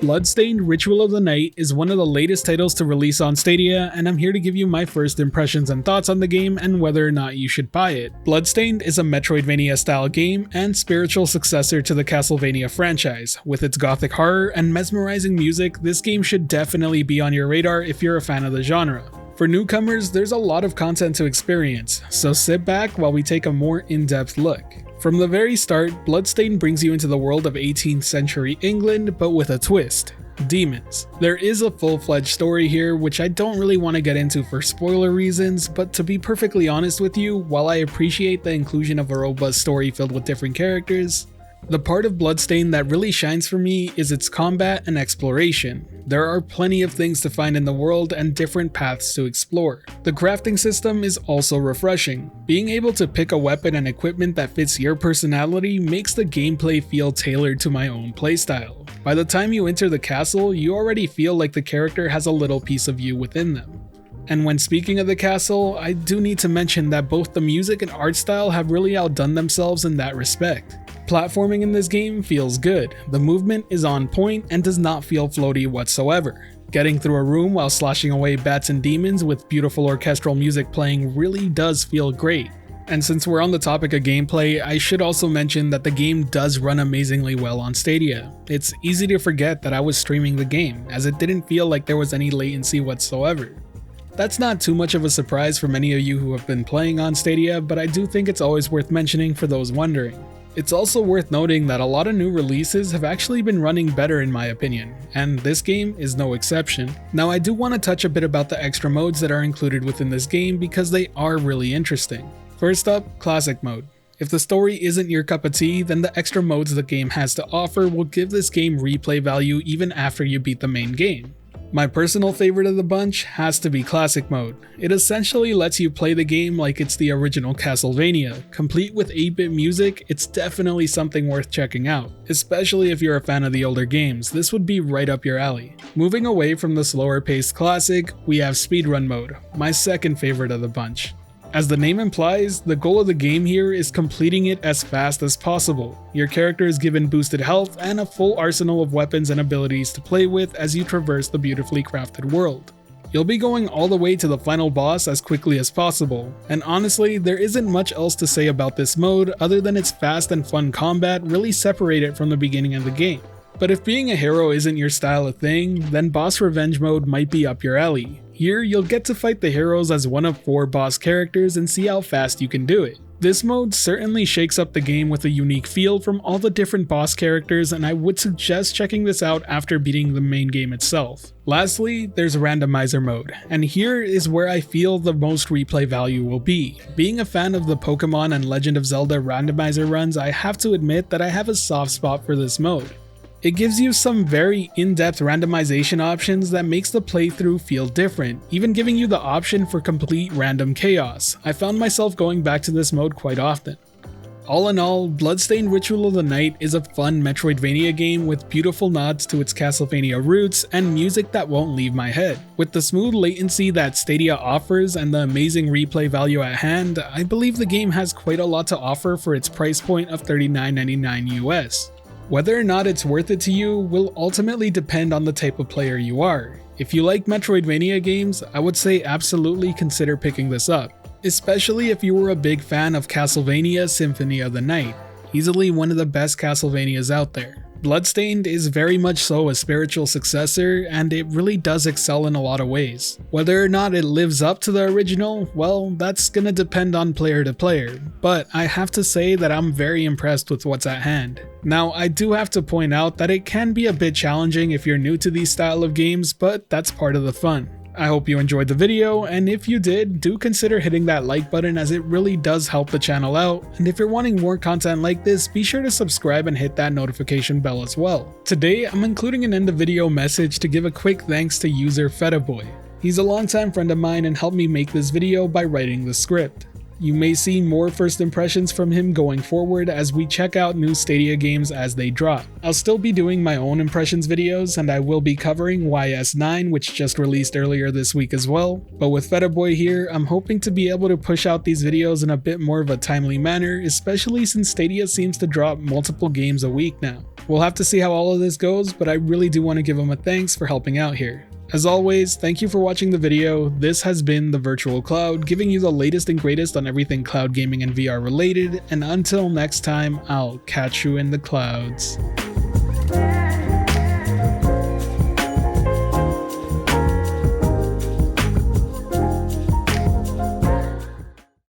Bloodstained Ritual of the Night is one of the latest titles to release on Stadia, and I'm here to give you my first impressions and thoughts on the game and whether or not you should buy it. Bloodstained is a Metroidvania style game and spiritual successor to the Castlevania franchise. With its gothic horror and mesmerizing music, this game should definitely be on your radar if you're a fan of the genre. For newcomers, there's a lot of content to experience, so sit back while we take a more in-depth look. From the very start, Bloodstained brings you into the world of 18th century England, but with a twist: demons. There is a full-fledged story here, which I don't really want to get into for spoiler reasons, but to be perfectly honest with you, while I appreciate the inclusion of a robust story filled with different characters, the part of Bloodstained that really shines for me is its combat and exploration. There are plenty of things to find in the world and different paths to explore. The crafting system is also refreshing. Being able to pick a weapon and equipment that fits your personality makes the gameplay feel tailored to my own playstyle. By the time you enter the castle, you already feel like the character has a little piece of you within them. And when speaking of the castle, I do need to mention that both the music and art style have really outdone themselves in that respect. Platforming in this game feels good, the movement is on point and does not feel floaty whatsoever. Getting through a room while slashing away bats and demons with beautiful orchestral music playing really does feel great. And since we're on the topic of gameplay, I should also mention that the game does run amazingly well on Stadia. It's easy to forget that I was streaming the game, as it didn't feel like there was any latency whatsoever. That's not too much of a surprise for many of you who have been playing on Stadia, but I do think it's always worth mentioning for those wondering. It's also worth noting that a lot of new releases have actually been running better in my opinion, and this game is no exception. Now I do want to touch a bit about the extra modes that are included within this game because they are really interesting. First up, Classic Mode. If the story isn't your cup of tea, then the extra modes the game has to offer will give this game replay value even after you beat the main game. My personal favorite of the bunch has to be Classic Mode. It essentially lets you play the game like it's the original Castlevania. Complete with 8-bit music, it's definitely something worth checking out. Especially if you're a fan of the older games, this would be right up your alley. Moving away from the slower paced classic, we have Speedrun Mode, my second favorite of the bunch. As the name implies, the goal of the game here is completing it as fast as possible. Your character is given boosted health and a full arsenal of weapons and abilities to play with as you traverse the beautifully crafted world. You'll be going all the way to the final boss as quickly as possible, and honestly, there isn't much else to say about this mode other than its fast and fun combat really separate it from the beginning of the game. But if being a hero isn't your style of thing, then Boss Revenge Mode might be up your alley. Here, you'll get to fight the heroes as one of 4 boss characters and see how fast you can do it. This mode certainly shakes up the game with a unique feel from all the different boss characters, and I would suggest checking this out after beating the main game itself. Lastly, there's Randomizer Mode, and here is where I feel the most replay value will be. Being a fan of the Pokemon and Legend of Zelda randomizer runs, I have to admit that I have a soft spot for this mode. It gives you some very in-depth randomization options that makes the playthrough feel different, even giving you the option for complete random chaos. I found myself going back to this mode quite often. All in all, Bloodstained Ritual of the Night is a fun Metroidvania game with beautiful nods to its Castlevania roots and music that won't leave my head. With the smooth latency that Stadia offers and the amazing replay value at hand, I believe the game has quite a lot to offer for its price point of $39.99 US. Whether or not it's worth it to you will ultimately depend on the type of player you are. If you like Metroidvania games, I would say absolutely consider picking this up, especially if you were a big fan of Castlevania Symphony of the Night, easily one of the best Castlevanias out there. Bloodstained is very much so a spiritual successor, and it really does excel in a lot of ways. Whether or not it lives up to the original, well, that's gonna depend on player to player, but I have to say that I'm very impressed with what's at hand. Now, I do have to point out that it can be a bit challenging if you're new to these style of games, but that's part of the fun. I hope you enjoyed the video, and if you did, do consider hitting that like button as it really does help the channel out, and if you're wanting more content like this, be sure to subscribe and hit that notification bell as well. Today, I'm including an end of video message to give a quick thanks to user Fetaboy. He's a longtime friend of mine and helped me make this video by writing the script. You may see more first impressions from him going forward as we check out new Stadia games as they drop. I'll still be doing my own impressions videos, and I will be covering YS9, which just released earlier this week as well, but with Fetaboy here, I'm hoping to be able to push out these videos in a bit more of a timely manner, especially since Stadia seems to drop multiple games a week now. We'll have to see how all of this goes, but I really do want to give him a thanks for helping out here. As always, thank you for watching the video. This has been The Virtual Cloud, giving you the latest and greatest on everything cloud gaming and VR related, and until next time, I'll catch you in the clouds.